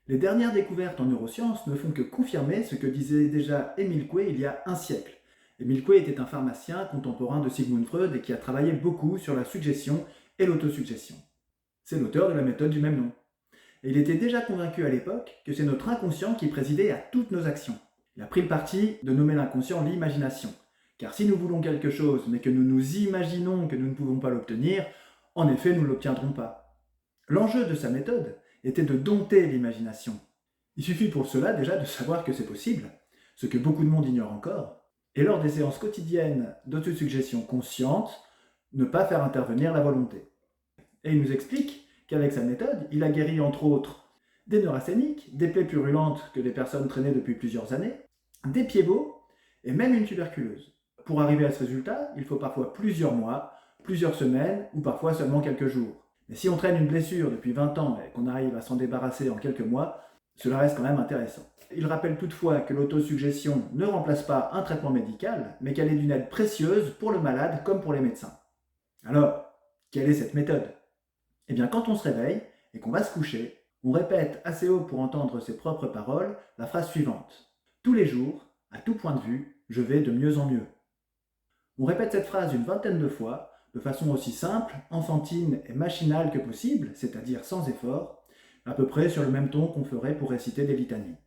Les dernières découvertes en neurosciences ne font que confirmer ce que disait déjà Émile Coué il y a un siècle. Émile Coué était un pharmacien contemporain de Sigmund Freud et qui a travaillé beaucoup sur la suggestion et l'autosuggestion. C'est l'auteur de la méthode du même nom. Et il était déjà convaincu à l'époque que c'est notre inconscient qui présidait à toutes nos actions. Il a pris le parti de nommer l'inconscient l'imagination. Car si nous voulons quelque chose, mais que nous nous imaginons que nous ne pouvons pas l'obtenir, en effet, nous ne l'obtiendrons pas. L'enjeu de sa méthode était de dompter l'imagination. Il suffit pour cela déjà de savoir que c'est possible, ce que beaucoup de monde ignore encore, et lors des séances quotidiennes d'autosuggestion consciente, ne pas faire intervenir la volonté. Et il nous explique qu'avec sa méthode, il a guéri entre autres des neurasthéniques, des plaies purulentes que des personnes traînaient depuis plusieurs années, des pieds-bots et même une tuberculose. Pour arriver à ce résultat, il faut parfois plusieurs mois, plusieurs semaines ou parfois seulement quelques jours. Mais si on traîne une blessure depuis 20 ans et qu'on arrive à s'en débarrasser en quelques mois, cela reste quand même intéressant. Il rappelle toutefois que l'autosuggestion ne remplace pas un traitement médical, mais qu'elle est d'une aide précieuse pour le malade comme pour les médecins. Alors, quelle est cette méthode? Eh bien, quand on se réveille et qu'on va se coucher, on répète assez haut pour entendre ses propres paroles la phrase suivante. Tous les jours, à tout point de vue, je vais de mieux en mieux. On répète cette phrase une vingtaine de fois, de façon aussi simple, enfantine et machinale que possible, c'est-à-dire sans effort, à peu près sur le même ton qu'on ferait pour réciter des litanies.